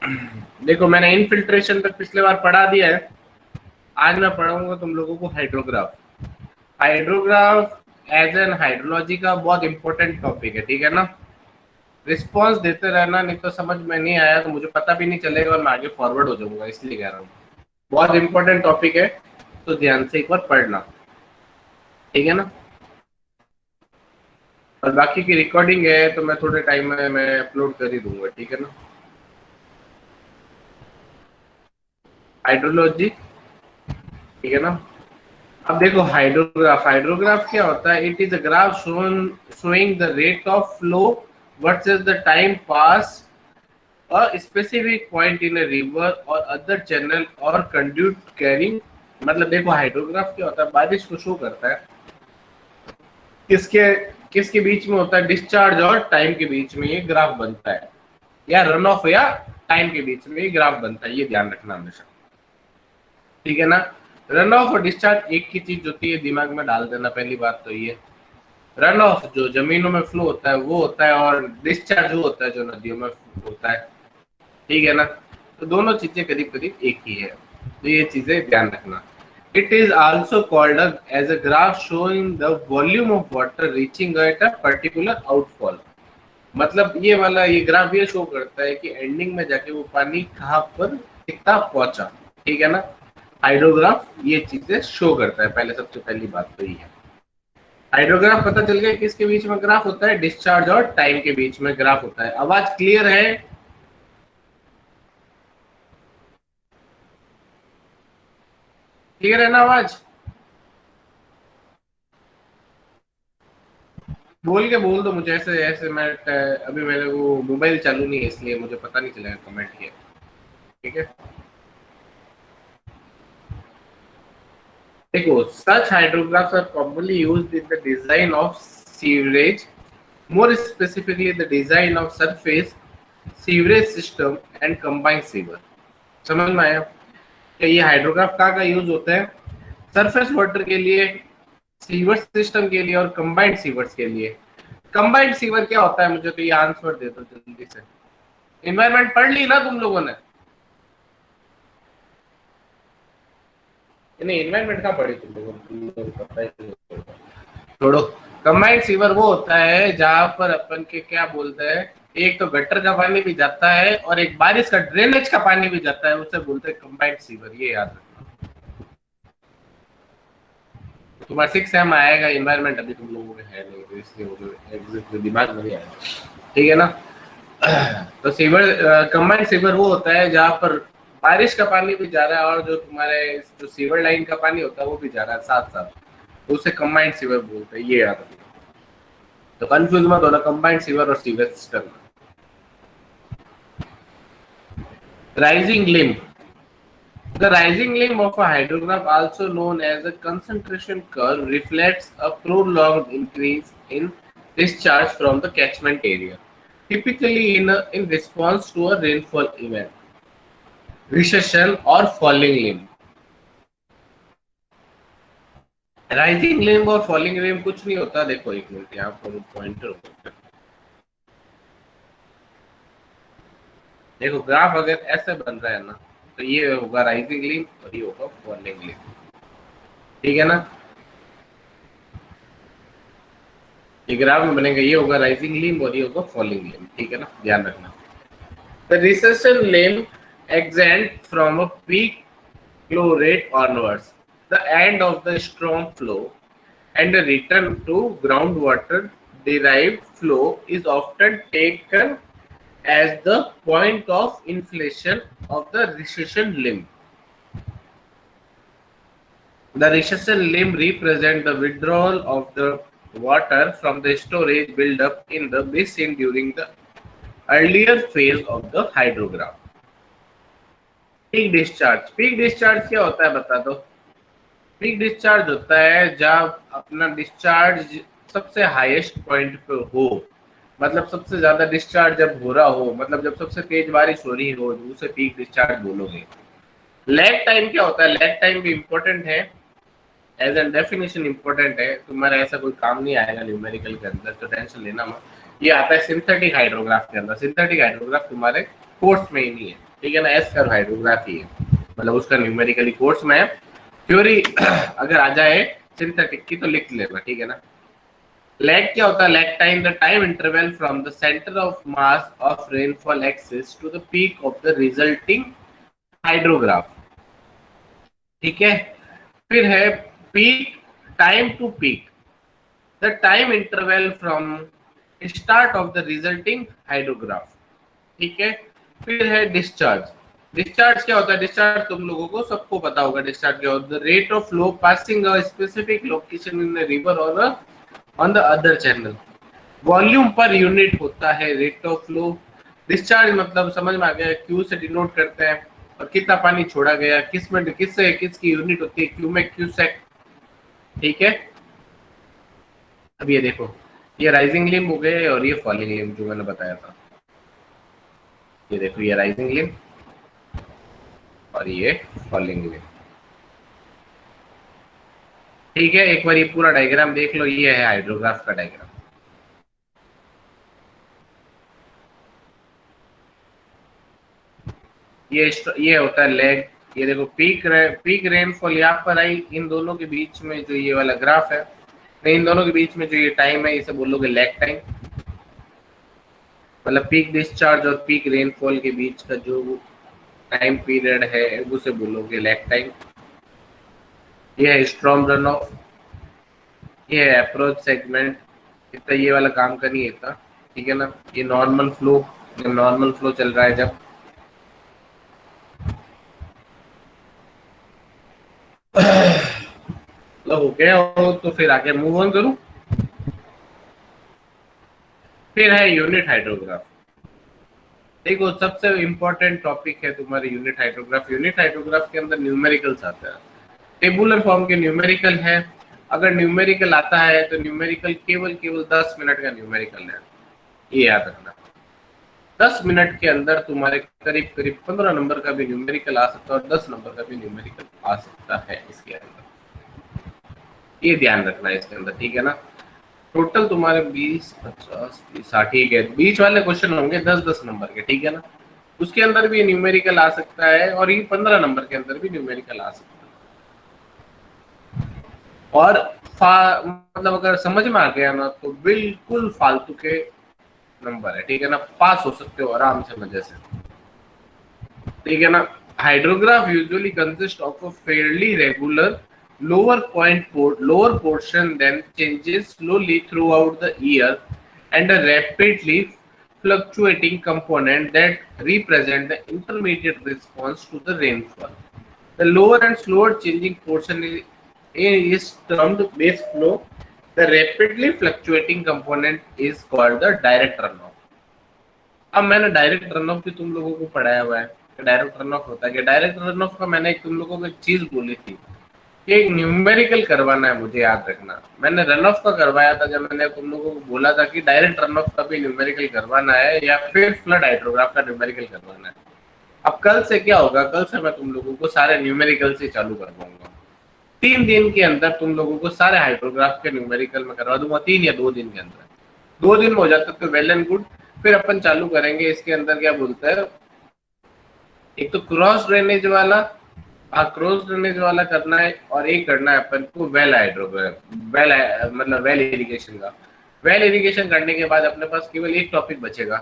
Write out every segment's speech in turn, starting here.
देखो मैंने इनफिल्ट्रेशन तक पिछले बार पढ़ा दिया है, आज मैं पढ़ाऊंगा तुम लोगों को hydrograph. Hydrograph as in hydrology का बहुत इंपॉर्टेंट टॉपिक है, ठीक है ना। रिस्पॉन्स देते रहना, नहीं तो समझ में नहीं आया तो मुझे पता भी नहीं चलेगा और मैं आगे फॉरवर्ड हो जाऊंगा, इसलिए कह रहा हूँ। बहुत इंपॉर्टेंट टॉपिक है, तो ध्यान से एक बार पढ़ना, ठीक है ना। और बाकी की रिकॉर्डिंग है तो मैं थोड़े टाइम में मैं अपलोड कर ही दूंगा, ठीक है ना। हाइड्रोलॉजी, ठीक है ना। अब देखो हाइड्रोग्राफ, हाइड्रोग्राफ क्या होता है? It is a graph showing the rate of flow versus the time pass a specific point in a river और अदर चैनल और कंड्यूट कैरिंग। मतलब देखो हाइड्रोग्राफ क्या होता है, बारिश को शो करता है, किसके किसके बीच में होता है? डिस्चार्ज और टाइम के बीच में ये ग्राफ बनता है, या रन ऑफ या टाइम के बीच में ये ग्राफ बनता है, ये ध्यान रखना हमेशा, ठीक है ना। रन ऑफ और डिस्चार्ज एक ही चीज होती है, दिमाग में डाल देना, पहली बात तो ये। रन ऑफ जो जमीनों में फ्लो होता है वो होता है, और डिस्चार्ज वो होता है जो नदियों में होता है, ठीक है ना। तो दोनों चीजें करीब करीब एक ही है, तो ये चीजें ध्यान रखना। It is also called as a graph showing the volume of water reaching at a particular outfall. मतलब ये वाला ये ग्राफ ये शो करता है कि एंडिंग में जाके वो पानी कहाँ पर कितना पहुंचा, ठीक है ना। हाइड्रोग्राफ ये चीजें शो करता है, पहले सबसे पहली बात तो ये है। हाइड्रोग्राफ पता चल गया किसके बीच में ग्राफ होता है? डिस्चार्ज और टाइम के बीच में ग्राफ होता है। आवाज क्लियर है? क्लियर है ना आवाज? बोल के बोल दो मुझे, ऐसे ऐसे मैं अभी मेरे वो मोबाइल चालू नहीं है इसलिए मुझे पता नहीं चलेगा कमेंट किया, ठीक है। देखो such hydrographs are commonly used in the design of sewerage, more specifically the design of surface sewerage system and combined sewer. समझ में आया कि ये हाइड्रोग्राफ का यूज होता है? सरफेस वाटर के लिए, सीवर सिस्टम के लिए और कंबाइंड सीवर्स के लिए। कंबाइंड सीवर क्या होता है? मुझे तो ये आंसर दे दो जल्दी से। इन्वायरमेंट पढ़ ली ना तुम लोगों ने? नहीं इन्वायरमेंट कहाँ पढ़ी तुम लोगों ने? छोड़ो। कंबाइंड सीवर वो होता है जहां पर अपन के क्या बोलते हैं, एक तो गटर का पानी भी जाता है और एक बारिश का ड्रेनेज का पानी भी जाता है, उसे बोलते हैं कंबाइंड सीवर, ये याद रखना। तुम्हारा 6 सेम आएगा, इन्वायरमेंट अभी तुम लोगों में है नहीं, तो इसलिए वो दिमाग में नहीं आएगा, ठीक है ना। तो सीवर, कंबाइंड सीवर वो होता है जहां पर बारिश का पानी भी जा रहा है और जो तुम्हारे जो सीवर लाइन का पानी होता है वो भी जा रहा है साथ साथ, तो उसे कंबाइंड सीवर बोलते हैं, ये याद रखना। तो कंफ्यूज मत होना कंबाइंड सीवर और sewage system. Rising limb, the rising limb of a hydrograph, also known as a concentration curve, reflects a prolonged increase in discharge from the catchment area, typically in response to a rainfall event, recession or falling limb। Rising limb और falling limb कुछ नहीं होता। देखो एक minute यहाँ पर pointer होता है, देखो ग्राफ अगर ऐसे बन रहा है ना तो ये होगा राइजिंग लिम्ब और ये होगा फॉलिंग लिम्ब, ठीक है ना। ये ग्राफ में बनेगा, ये होगा राइजिंग लिम्ब और ये होगा फॉलिंग लिम्ब, ठीक है ना, ध्यान रखना। The recession limb extend from a peak flow rate onwards, the end of the strong flow, and a return to groundwater derived flow is often taken as the point of inflection of the recession limb. The recession limb represents the withdrawal of the water from the storage build-up in the basin during the earlier phase of the hydrograph. Peak discharge, peak discharge क्या होता है बता दो? Peak discharge होता है जब अपना discharge सबसे हाईएस्ट पॉइंट पे हो, मतलब सबसे ज्यादा डिस्चार्ज जब हो रहा हो, मतलब जब सबसे तेज बारिश हो रही हो, उसे पीक डिस्चार्ज बोलोगे। लैग टाइम क्या होता है? लैग टाइम भी इंपॉर्टेंट है, एज एन डेफिनेशन इंपॉर्टेंट है, तुम्हारा ऐसा कोई काम नहीं आएगा न्यूमेरिकल के अंदर, तो टेंशन लेना मत। ये आता है सिंथेटिक हाइड्रोग्राफ के अंदर, सिंथेटिक हाइड्रोग्राफ तुम्हारे कोर्स में ही नहीं है, ठीक है ना। एस कर्व हाइड्रोग्राफी है, मतलब उसका न्यूमेरिकली कोर्स में थ्योरी अगर आ जाए सिंथेटिक की तो लिख लेना, ठीक है ना। लैग क्या होता है? Lag time, the time interval from the centre of mass of rainfall axis to the peak of the resulting hydrograph, ठीक है। फिर है peak, time to peak, the time interval from start of the resulting hydrograph, ठीक है। फिर है discharge. Discharge क्या होता है? डिस्चार्ज तुम लोगों को सबको पता होगा डिस्चार्ज क्या होता है। The rate of flow passing a specific location in the river और on the other channel, volume per unit होता है रेट ऑफ फ्लो। डिस्चार्ज मतलब समझ में आ गया, क्यू से डिनोट करते हैं और कितना पानी छोड़ा गया, किस में किससे किसकी यूनिट होती है, क्यू में क्यूसेक, ठीक है। अब ये देखो, ये राइजिंग लिम्ब हो गए और ये फॉलिंग लिम्ब जो मैंने बताया था। ये देखो, ये राइजिंग लिम्ब और ये फॉलिंग लिम्ब, ठीक है। एक बार ये पूरा डायग्राम देख लो, ये है हाइड्रोग्राफ का डायग्राम। ये होता है लेग। ये देखो पीक रेनफॉल यहाँ पर आई, इन दोनों के बीच में जो ये वाला ग्राफ है, इन दोनों के बीच में जो ये टाइम है इसे बोलोगे लैग टाइम, मतलब पीक डिस्चार्ज और पीक रेनफॉल के बीच का जो टाइम पीरियड है उसे बोलोगे लैग टाइम। ये है स्ट्रॉम रन ऑफ, ये है अप्रोच सेगमेंट, इतना ये वाला काम का नहीं था, ठीक है ना। ये नॉर्मल फ्लो, जब नॉर्मल फ्लो चल रहा है, जब हो गया हो तो फिर आगे मूव ऑन करूं। फिर है यूनिट हाइड्रोग्राफ। देखो सबसे इंपॉर्टेंट टॉपिक है तुम्हारे यूनिट हाइड्रोग्राफ। यूनिट हाइड्रोग्राफ के अंदर न्यूमेरिकल्स आता है, टेबुलर फॉर्म के न्यूमेरिकल है। अगर न्यूमेरिकल आता है तो न्यूमेरिकल केवल 10 मिनट का न्यूमेरिकल है, ये याद रखना। 10 मिनट के अंदर तुम्हारे करीब करीब 15 नंबर का भी न्यूमेरिकल आ सकता है और 10 नंबर का भी न्यूमेरिकल आ सकता है इसके अंदर, ये ध्यान रखना है इसके अंदर, ठीक है ना। टोटल तुम्हारे 20 50 30 60, ठीक है, बीच वाले क्वेश्चन होंगे 10-10 नंबर के, ठीक है ना। उसके अंदर भी न्यूमेरिकल आ सकता है और ये 15 नंबर के अंदर भी न्यूमेरिकल आ सकता है। और मतलब अगर समझ में आ गया ना तो बिल्कुल फालतू के नंबर है, ठीक है ना, पास हो सकते हो आराम से मजे से, ठीक है ना। Hydrograph usually consist of a fairly regular lower portion then changes slowly throughout the year and a rapidly fluctuating component that represent the intermediate response to the rainfall. The lower and slower changing portion is termed base flow. The rapidly fluctuating component is called the direct runoff. अब मैंने direct run of भी तुम लोगों को पढ़ाया हुआ है, direct run of होता है। डायरेक्ट रन ऑफ का मैंने तुम लोगों को एक चीज बोली थी, एक न्यूमेरिकल करवाना है, मुझे याद रखना। मैंने रन ऑफ का करवाया था जब मैंने तुम लोगों को बोला था कि डायरेक्ट रन ऑफ का भी न्यूमेरिकल करवाना है या फिर फ्लड हाइड्रोग्राफ का न्यूमेरिकल करवाना है। अब कल से क्या होगा, कल से मैं तुम लोगों को सारे न्यूमेरिकल से चालू करवाऊंगा। 3 दिन के अंदर तुम लोगों को सारे हाइड्रोग्राफ के न्यूमेरिकल में करवा दूंगा, 3 या 2 दिन के अंदर। 2 दिन में हो जाता तो वेल एंड गुड। फिर अपन चालू करेंगे इसके अंदर, क्या बोलते हैं, एक तो क्रॉस ड्रेनेज वाला, क्रॉस ड्रेनेज वाला करना है और एक करना है अपन को वेल हाइड्रोग्राफ, वेल मतलब वेल इरिगेशन का। वेल इरिगेशन करने के बाद अपने पास केवल एक टॉपिक बचेगा,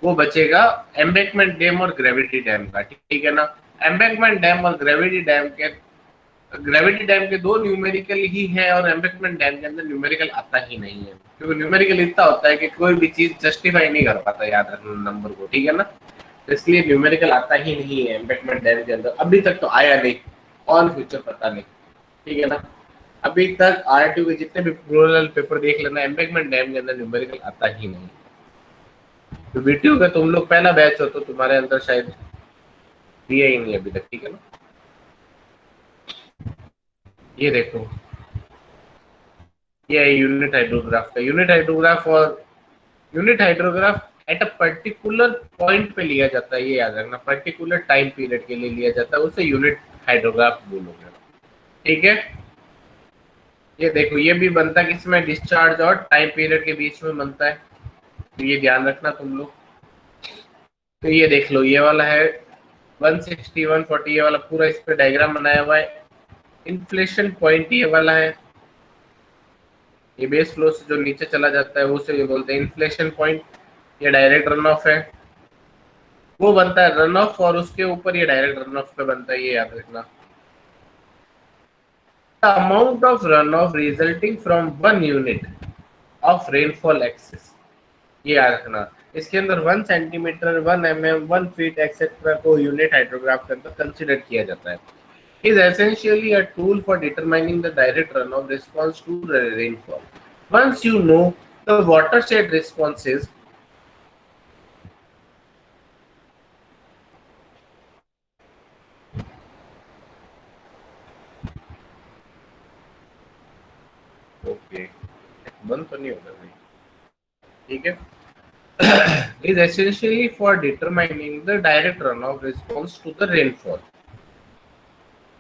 वो बचेगा एम्बैंकमेंट डैम और ग्रेविटी डैम का, ठीक है ना। एम्बैंकमेंट डैम और ग्रेविटी डैम के 2 न्यूमेरिकल ही है और एम्बैंकमेंट डैम के अंदर न्यूमेरिकल आता ही नहीं है, क्योंकि न्यूमेरिकल इतना होता है कि कोई भी चीज जस्टिफाई नहीं कर पाता, याद रखना नंबर को, ठीक है ना। इसलिए न्यूमेरिकल आता ही नहीं है एम्बैंकमेंट डैम के अंदर, अभी तक तो आया नहीं, और फ्यूचर पता नहीं, ठीक है ना। अभी तक आरटीयू के जितने भी प्लूरल पेपर देख लेना, एम्बैंकमेंट डैम के अंदर न्यूमेरिकल आता ही नहीं। तो बीटीयू का तुम लोग पहला बैच हो तो तुम्हारे अंदर शायद दिया ही नहीं अभी तक, ठीक है ना। ये देखो, ये है यूनिट हाइड्रोग्राफ का। Unit hydrograph eight a particular point पे लिया जाता है, ये याद रखना, पर्टिकुलर टाइम पीरियड के लिए लिया जाता है, उसे यूनिट हाइड्रोग्राफ बोलोगे, ठीक है। ये देखो, ये भी बनता है किसमें, डिस्चार्ज और टाइम पीरियड के बीच में बनता है, तो ये ध्यान रखना तुम लोग। तो ये देख लो, ये वाला है 160 140 ये वाला पूरा इस पे डायग्राम बनाया हुआ है। इन्फ्लेशन पॉइंट ये वाला है, ये बेस फ्लो से जो नीचे चला जाता है वो से ये बोलते हैं इन्फ्लेशन पॉइंट। ये डायरेक्ट रन ऑफ है, वो बनता है रन ऑफ, और उसके ऊपर ये डायरेक्ट रन ऑफ पे बनता है, ये याद रखना। The amount of run off resulting from 1 unit of rainfall excess, ये याद रखना। इसके अंदर 1 सेंटीमीटर, 1 mm, 1 फीट एक्सेट्रा को यूनिट हाइड्रोग्राफ के अंदर कंसिडर किया जाता है। Is essentially a tool for determining the direct run off response to rainfall. Once you know the watershed responses, okay बंद तो नहीं होगा भाई, ठीक है। is essentially for determining the direct runoff response to the rainfall.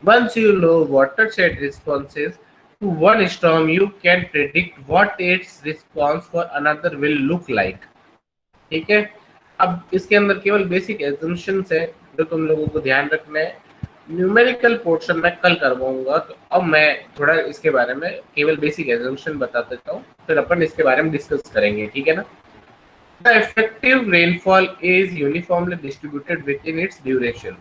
Once you know watershed responses to one storm, you can predict what its response for another will look like. ठीक है। अब इसके अंदर केवल बेसिक एजम्पशंस है जो तुम लोगों को ध्यान रखना है। न्यूमेरिकल पोर्शन मैं कल करवाऊंगा, तो अब मैं थोड़ा इसके बारे में केवल बेसिक एजम्पशन बता देता हूँ, फिर अपन इसके बारे में डिस्कस करेंगे, ठीक है ना। The effective rainfall is uniformly distributed within its duration.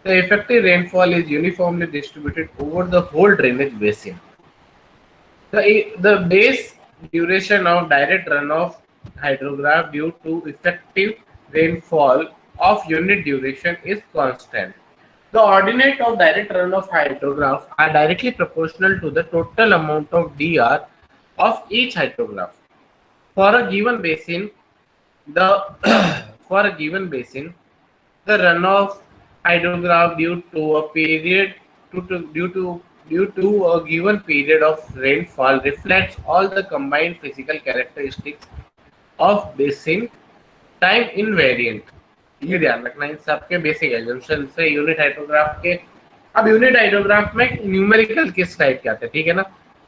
The effective rainfall is uniformly distributed over the whole drainage basin. The base duration of direct runoff hydrograph due to effective rainfall of unit duration is constant. The ordinate of direct runoff hydrograph are directly proportional to the total amount of DR of each hydrograph. For a given basin, the for a given basin, the runoff hydrograph due to a period due to a given period of rainfall reflects all the combined physical characteristics of basin time invariant. ये ध्यान रखना, इन सबके basic assumption से unit hydrograph के। अब unit hydrograph में numerical किस type के आते हैं, ठीक है ना।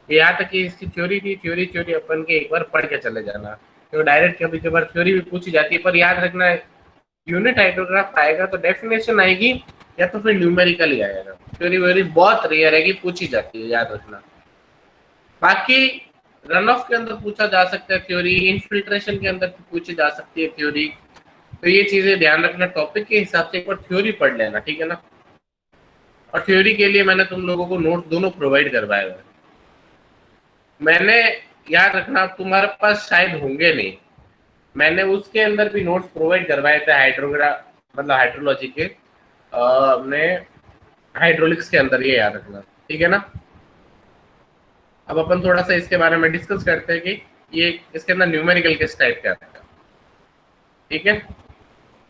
यहाँ तक कि इसकी थ्योरी थी, थ्योरी अपन के एक बार पढ़ के चले जाना, तो डायरेक्ट कभी कभार थ्योरी भी पूछी जाती है, पर याद रखना यूनिट हाइड्रोग्राफ आएगा तो डेफिनेशन आएगी या तो फिर न्यूमेरिकल ही आएगा। थ्योरी व्योरी बहुत रेयर है कि पूछी जाती है, याद रखना। बाकी रन ऑफ के अंदर पूछा जा सकता है थ्योरी, इनफिल्ट्रेशन के अंदर पूछी जा सकती है थ्योरी, तो ये चीजें ध्यान रखना। टॉपिक के हिसाब से एक बार थ्योरी पढ़ लेना, ठीक है ना। और थ्योरी के लिए मैंने तुम लोगों को नोट दोनों प्रोवाइड करवाए हुए, मैंने याद रखना तुम्हारे पास शायद होंगे नहीं, मैंने उसके अंदर भी नोट्स प्रोवाइड करवाए थे हाइड्रोग्राफ मतलब हाइड्रोलॉजी के अपने हाइड्रोलिक्स के अंदर, ये याद रखना, ठीक है ना। अब अपन थोड़ा सा इसके बारे में डिस्कस करते हैं कि ये इसके अंदर न्यूमेरिकल किस टाइप का है, ठीक है।